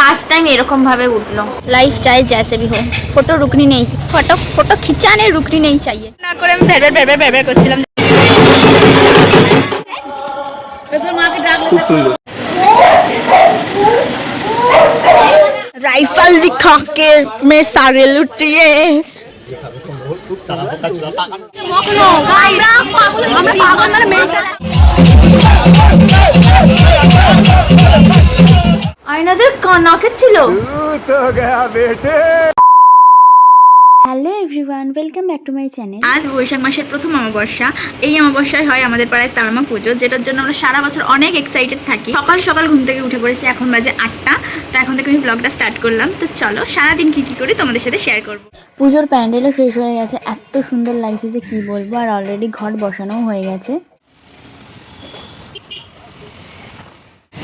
First time एरकम भावे उठलो। Life चाहे जैसे भी हो, फोटो रुकनी नहीं, फोटो खिंचाने रुकनी नहीं चाहिए ना करे আমি ভেবে ভেবে ভেবে করছিলাম। राइफल दिखा के मैं सारे लुटिए আয়নাদের কানাকে ছিল। Hello everyone, welcome back to my channel. আজ বৈশাখ মাসের প্রথম অমাবস্যা। এই অমাবস্যায় হয় আমাদের পাড়ায় তালমা পুজো, যেটার জন্য আমরা সারা বছর অনেক এক্সাইটেড থাকি। সকাল সকাল ঘুম থেকে উঠে পড়েছি, এখন বাজে 8টা। তো এখন থেকে আমি ব্লগটা স্টার্ট করলাম। তো চলো সারাদিন কী কী করি তোমাদের সাথে শেয়ার করবো। পুজোর প্যান্ডেলও শেষ হয়ে গেছে, এত সুন্দর লাগছে যে কি বলবো। আর অলরেডি ঘট বসানোও হয়ে গেছে।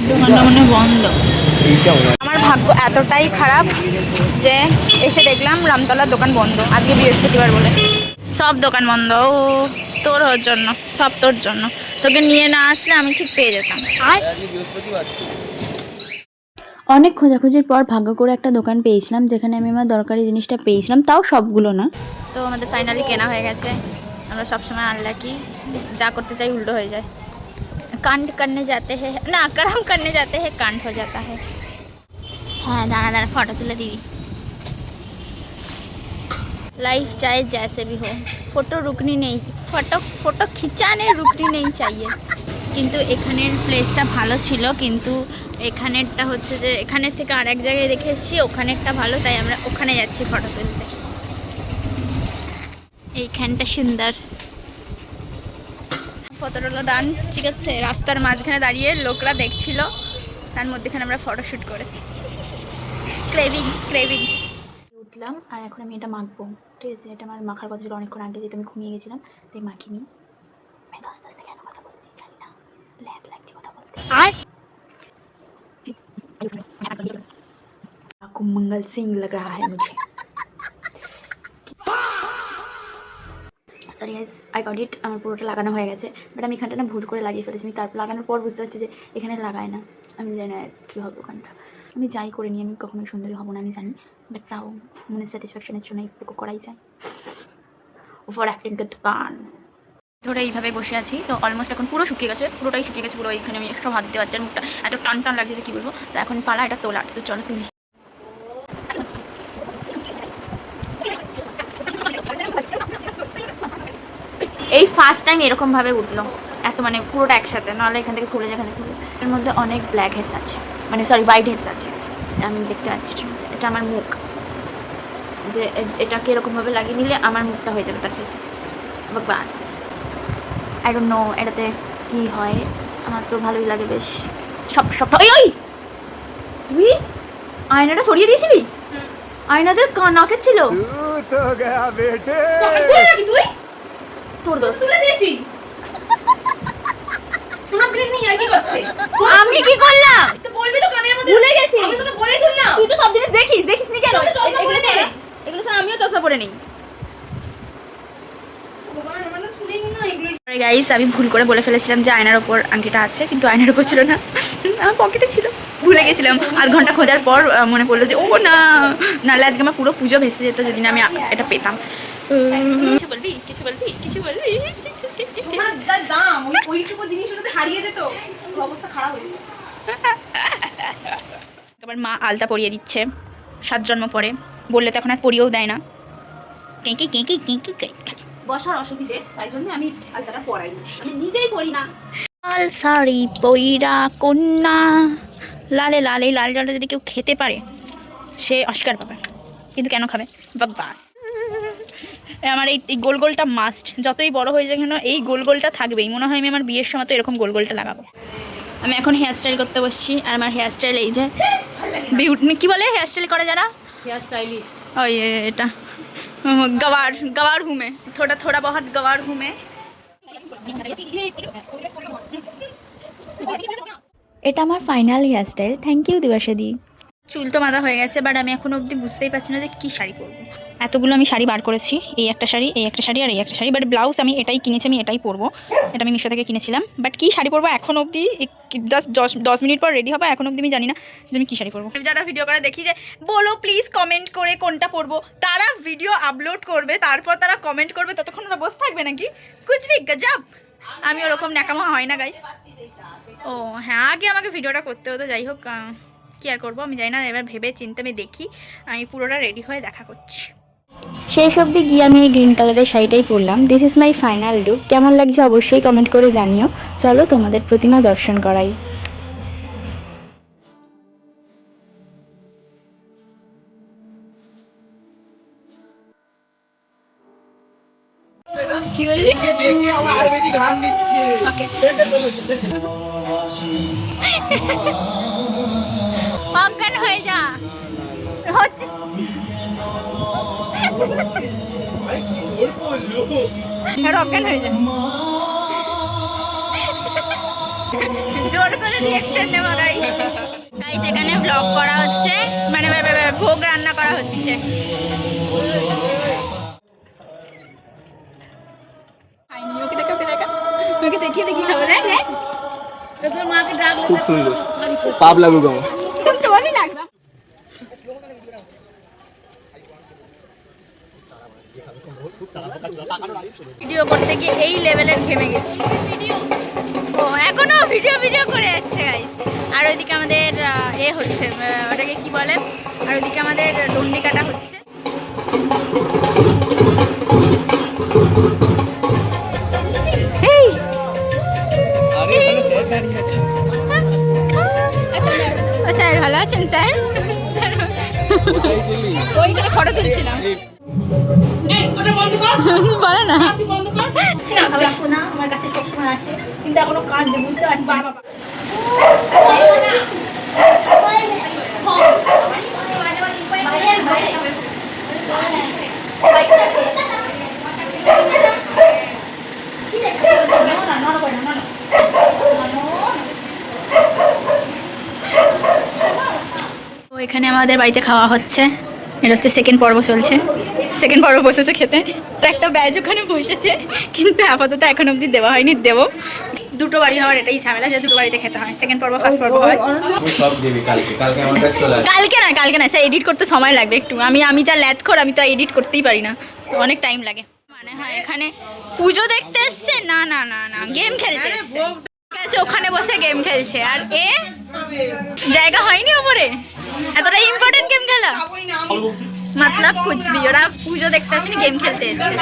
দোকানটা মানে বন্ধ। আমার ভাগ্য এতটাই খারাপ যে এসে দেখলাম রামতলার দোকান বন্ধ, আজকে বৃহস্পতিবার বলে। সব দোকান বন্ধ। ও তোর ওর জন্য, সব তোর জন্য। তোকে নিয়ে না আসলে আমি ঠিক পেয়ে যেতাম। অনেক খোঁজাখুঁজির পর ভাগ্য করে একটা দোকান পেয়েছিলাম, যেখানে আমি আমার দরকারি জিনিসটা পেয়েছিলাম, তাও সবগুলো না। তো আমাদের ফাইনালি কেনা হয়ে গেছে। আমরা সবসময় আনলাকি, যা করতে চাই উল্টো হয়ে যায়। कांड करने जाते हैं ना, कर्म करने जाते हैं कांड हो जाता है। हाँ दाना दाना फोटो तुले दी। लाइफ चाहे जैसे भी हो, फोटो रुकनी नहीं, फोटो खिंचाने रुकनी नहीं चाहिए। কিন্তু এখানের প্লেসটা ভালো ছিল, কিন্তু এখানেরটা হচ্ছে যে এখানের থেকে আর এক জায়গায় রেখে এসেছি, ওখানেরটা ভালো, তাই আমরা ওখানে যাচ্ছি ফটো তুলতে। এইখানটা সুন্দর। ফটোগুলো ডান, ঠিক আছে। রাস্তার মাঝখানে দাঁড়িয়ে লোকরা দেখছিল, তার মধ্যেখানে আমরা ফটোশ্যুট করেছি। ক্রেভিংস উঠলাম, আর এখন আমি এটা মাখবো, ঠিক আছে। এটা আমার মাখার কথা ছিল অনেকক্ষণ আগে, যেহেতু আমি ঘুমিয়ে গেছিলাম, তাই মাখিনি। আমি তো আস্তে আস্তে কেন কথা বলছি জানি না, ল্যাদ লাগছে কথা বলতে। मंगल सिंह लग रहा है मुझे। Sorry guys, I got it. আমার পুরোটা লাগানো হয়ে গেছে, বাট আমি এখানটা না ভুল করে লাগিয়ে ফেলেছি। আমি তারপর লাগানোর পর বুঝতে পারছি যে এখানে লাগায় না। আমি জানি না কী হবে ওখানটা। আমি যাই করে নিই, আমি কখনোই সুন্দরী হব না আমি জানি, বাট তাও মনের স্যাটিসফ্যাকশনের জন্য একটু করাই যায়। ওভার অ্যাক্টিংকে দোকান ধরে এইভাবে বসে আছি। তো অলমোস্ট এখন পুরো শুকিয়ে গেছে, পুরোটাই শুকিয়ে গেছে পুরো। এইখানে আমি একটু হাত দিতে পারছি, মুখটা এত টান টান লাগছে যে কী বলবো। তো এখন পালা এটা তোলার। তো চলো তুলি। এই ফার্স্ট টাইম এরকমভাবে উঠলো, এত মানে পুরোটা একসাথে, নাহলে এখান থেকে খুলে যেখানে খুলে। এর মধ্যে অনেক ব্ল্যাক হেডস আছে, মানে সরি হোয়াইট হেডস আছে। আমি দেখতে পাচ্ছি এটা আমার মুখ, যে এটাকে এরকমভাবে লাগিয়ে নিলে আমার মুখটা হয়ে যাবে তার ফেসে। বাস আই ডোন্ট নো এটাতে কী হয়, আমার তো ভালোই লাগে বেশ। সব ওই তুই আয়নাটা সরিয়ে দিয়েছিলি? আয়নাতে নাকের ছিল। তুই তোর দোষ তুলে দিয়েছি। শোনা জিনিস নিয়ে আর কি করছে? আমি কি করলাম? তো বলবি তো কানের মধ্যে ভুলে গেছি। আমি তো বলেই দিলাম। তুই তো সব জিনিস দেখিস নি কেন? এগুলো নে, এগুলো সব আমিও চশমা পরে নেই। গাইস, আমি ভুল করে বলে ফেলেছিলাম যে আয়নার ওপর আংটিটা আছে, কিন্তু আয়নার ওপর ছিল না, আমার পকেটে ছিল। ভুলে গেছিলাম। আধ ঘন্টা খোঁজার পর মনে পড়লো যে ও না, নাহলে আজকে আমার পুরো পুজো ভেসে যেত যদি না আমি এটা পেতাম। কিছু বলবি যা দাম ওইটুকু জিনিস যদি হারিয়ে যেত, অবস্থা খারাপ হয়ে যেত। এবার মা আলতা পরিয়ে দিচ্ছে 7 জন্ম পরে, বললে তো এখন আর পরিয়েও দেয় না। বসার অসুবিধে, তাই জন্য আমি আলতাটা পরাই না, আমি নিজেই পরি না। লাল শাড়ি পইরা কন্যা লালে লাল। এই লাল জলটা যদি কেউ খেতে পারে সে অস্কার পাবে, কিন্তু কেন খাবে? বাস আমার এই গোল গোলটা মাস্ট, যতই বড় হয়ে যায় কেন এই গোল গোলটা থাকবেই। মনে হয় আমি আমার বিয়ের সময় তো এরকম গোল গোলটা লাগাবো। আমি এখন হেয়ার স্টাইল করতে বসছি, আর আমার হেয়ার স্টাইল এই যে কী বলে হেয়ার স্টাইল করে যারা, হেয়ার স্টাইলিস্ট। ওই এটা गवार हूँ मैं, थोड़ा बहुत गवार हूँ मैं। এটা আমার final hair style. Thank you দিবাশাদি। চুল তো বাঁধা হয়ে গেছে, বাট আমি এখনো অবধি বুঝতেই পারছি না যে কী শাড়ি পরবো। এতগুলো আমি শাড়ি বার করেছি, এই একটা শাড়ি, এই একটা শাড়ি আর এই একটা শাড়ি, বাট ব্লাউজ আমি এটাই কিনেছি, আমি এটাই পরবো। এটা আমি মিশো থেকে কিনেছিলাম, বাট কী শাড়ি পরবো এখন অবধি 10 মিনিট পর রেডি হবে, এখন অবধি আমি জানি না যে আমি কী শাড়ি পরবো। যারা ভিডিও করে দেখি যে বলো প্লিজ কমেন্ট করে কোনটা পরবো, তারা ভিডিও আপলোড করবে, তারপর তারা কমেন্ট করবে, ততক্ষণ ওরা বসে থাকবে নাকি? কুচবি গজব। আমি ওরকম ন্যাকামো হয় না গাইস। ও হ্যাঁ, আগে আমাকে ভিডিওটা করতে হতো, যাই হোক কি আর করবো আমি জানি না, এবার ভেবে চিন্তে আমি দেখি, আমি পুরোটা রেডি হয়ে দেখা করছি। শেষ অবধি গিয়ে আমি এই গ্রিন কালারের শাড়িটাই পরলাম। This is my final look. কেমন লাগছে অবশ্যই কমেন্ট করে জানিও। চলো তোমাদের প্রতিমা দর্শন করাই। কি বললি? অজ্ঞান হয়ে যা হচ্ছে, অজ্ঞান হয়ে যা, জোর করে রিঅ্যাকশন নেওয়া। গাইস এখানে ব্লগ করা হচ্ছে, মানে ভোগ রান্না করা হচ্ছে। দেখিয়ে দেখি খাবো, দেখ মাকে ডাক, খুব সুন্দর, পাপ লাগুক আমার। ভিডিও করতে গিয়ে এই লেভেলের ঘেমে গেছি। ও এখনো ভিডিও করে যাচ্ছে গাইস। আর ওইদিকে আমাদের এ হচ্ছে, ওটাকে কি বলে, আর ওইদিকে আমাদের ডন্ডি কাটা হচ্ছে। স্যার ভালো আছেন স্যার? ওইখানে ফটো তুলছিলাম। বলো না, আমার কাছে সবসময় আসে, কিন্তু এখনো কাজ বুঝতে পারছি। তো এখানে আমাদের বাড়িতে খাওয়া হচ্ছে, এটা হচ্ছে সেকেন্ড পর্ব চলছে, সেকেন্ড পর্ব বসেছে খেতে। একটা ব্যাচ ওখানে বসেছে, কিন্তু আপাতত এখন অবধি দেওয়া হয়নি, দেবো। দুটো বাড়ি হওয়ার এটাই ঝামেলা যে দুটো বাড়িতে খেতে হয়, সেকেন্ড পর্ব ফার্স্ট পর্ব হয়। কালকে না স্যার, এডিট করতে সময় লাগবে একটু, আমি যা ল্যাথখোর, আমি তো এডিট করতেই পারি না, অনেক টাইম লাগে। মানে হয় এখানে পুজো দেখতে এসছে, না না না না গেম খেলতে এসছে, ওখানে বসে গেম খেলছে। আর এ জায়গা হয়নি ওপরে, এতটা ইম্পর্টেন্ট গেম খেলা মতলব কুচবি, ওরা পুজো দেখতে আসেনি, গেম খেলতে এসছে।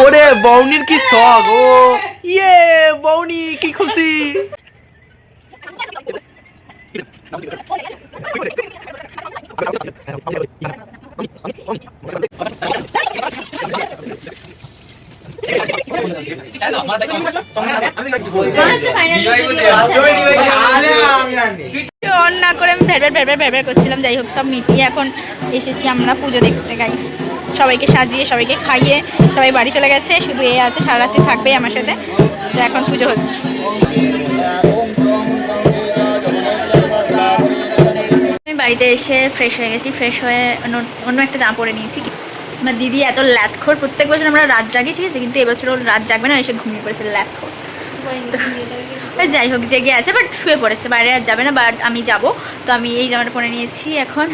ওরে বৌনির কি শখ, ও ইয়ে বৌনি কি খুশি। অন না করে আমি ভেড় করছিলাম। যাই হোক, সব মিটিয়ে এখন এসেছি আমরা পুজো দেখতে গাইস। সবাইকে সাজিয়ে, সবাইকে খাইয়ে সবাই বাড়ি চলে গেছে, শুধু এ আছে সারা রাত্রি থাকবে আমার সাথে। তো এখন পুজো হচ্ছে। আমি বাড়িতে এসে ফ্রেশ হয়ে গেছি, ফ্রেশ হয়ে অন্য একটা জামা পরে নিয়েছি। আমার দিদি এত ল্যাথখোর, প্রত্যেক বছর আমরা রাত জাগি, ঠিক আছে, কিন্তু এবছর ও রাত জাগবে না, এসে ঘুমিয়ে পড়েছে ল্যাথখোর। যাই হোক জেগে আছে, বাট শুয়ে পড়েছে, বাইরে আর যাবে না, বাট আমি যাব। তো আমি এই জামাটা পরে নিয়েছি, এখন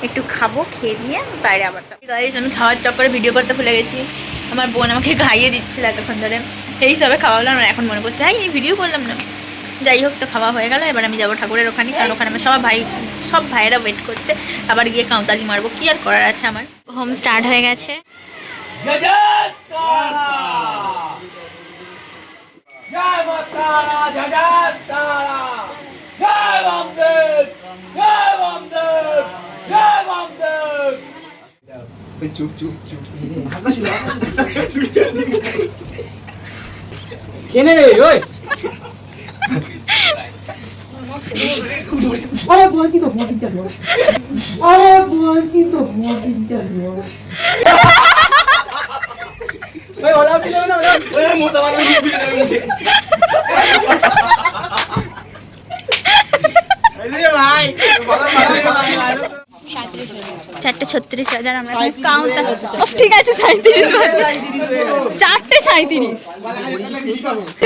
একটু খাবো, খেয়ে দিয়ে বাইরে আবার যাবো। গাইস আমি খাওয়ার চক্করে ভিডিও করতে ভুলে গেছি, আমার বোন আমাকে খাইয়ে দিচ্ছিল এতক্ষণ ধরে, এই সবে খাওয়ালাম, এখন মনে করছে এই ভিডিও করলাম না। যাই হোক, তো খাওয়া হয়ে গেল, এবার আমি যাবো ঠাকুরের ওখানে, কারণ ওখানে আমার সব ভাইয়েরা ওয়েট করছে, আবার গিয়ে কাউতালি মারবো, কি আর করার আছে আমার। হোম স্টার্ট হয়ে গেছে। জয় মা তারা, জয় জয় তারা, জয় বামদেব, জয় বামদেব, জয় বামদেব। চুপ চুপ চুপ কেনে রে ওই, আরে বলছি তো ফোনটা ধর, আরে বলছি তো ফোনটা ধর। ওই ওলা পিলো না, ওলা ওই মোটা বানা মুখে 4:36 আমরা কাউন্টার ঠিক আছে 37 4:37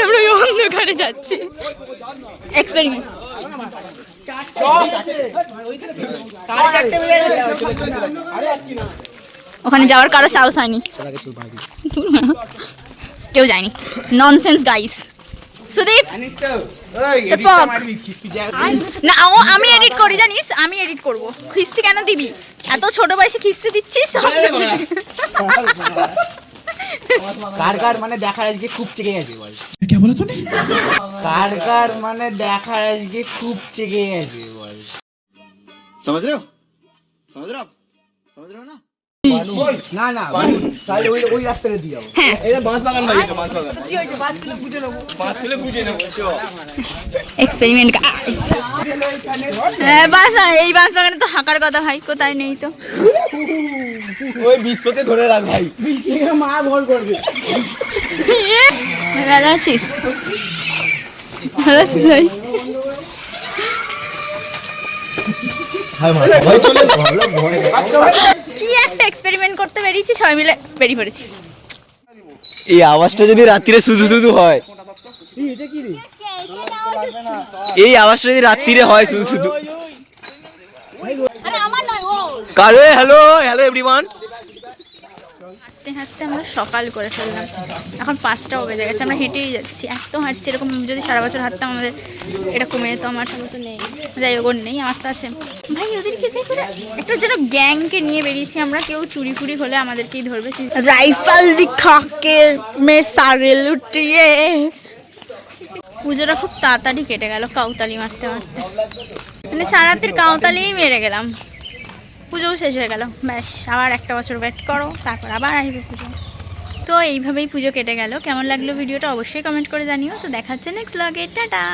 আমরা ওই অন্ধকারে যাচ্ছি এক্সপেরিমেন্ট ওখানে যাওয়ার কারো সাহস হয়নি কেউ যায়নি ননসেন্স গাইস সুদীপ না আমি এডিট করি জানিস আমি এডিট করব খিস্তি কেন দিবি এত ছোট বয়সে খিস্তি দিচ্ছিস কার কার মানে দেখার আজকে খুব চেকে গেছে বল কি বলো তুমি কার কার মানে দেখার আজকে খুব চেকে গেছে বল समझ रहे हो ना না না তাহলে ওই রাস্তাটা দিয়ে যাবো এটা বাঁশ বাগান ভাই এটা বাঁশ বাগান কি হইছে বাঁশগুলো বুঝে নেবো বাঁশগুলো বুঝে নেবো এক্সপেরিমেন্ট হ্যাঁ বাস এই বাস বাগানে তো হাঁকার কথা ভাই কোথায় নেই তো ওই বিশ্বতে ধরে রাখ ভাই বিশ্বকে মা ভর করবে ভালো আছিস ভালো আছিস ভাই ভাই চলে ভালো ভয় কি একটা এক্সপেরিমেন্ট করতে বেরিয়েছি সবাই মিলে বেরিয়ে পড়েছি এই আওয়াজটা যদি রাত্রিরে শুধু শুধু হয় এই আওয়াজটা যদি রাত্রিরে হয় শুধু শুধু কারে হ্যালো হ্যালো এভরিওয়ান হাঁটতে হাঁটতে আমরা সকাল করে ফেললাম এখন 5টাও বেজে গেছে আমরা হেঁটেই যাচ্ছি এত হাঁটছি এরকম যদি সারা বছর হাঁটতাম আমাদের এটা কমে যেত আমার তো নেই যাই হোক ওর নেই আমার তো আছে ভাই ওদেরকে দেখে একটা যেন গ্যাংকে নিয়ে বেরিয়েছি আমরা কেউ চুরি ফুরি হলে আমাদেরকেই ধরবে রাইফেল দিখাকে মে সারে লুটিয়ে পুজোটা খুব তাড়াতাড়ি কেটে গেল কাউতালি মারতে মারতে মানে সারাতের কাউতালিই মেরে গেলাম পুজোও শেষ হয়ে গেল ব্যাস আবার একটা বছর ওয়েট করো তারপর আবার আসবে পুজো তো এইভাবেই পুজো কেটে গেল কেমন লাগলো ভিডিওটা অবশ্যই কমেন্ট করে জানিও তো দেখা হচ্ছে নেক্সট ব্লগে টাটা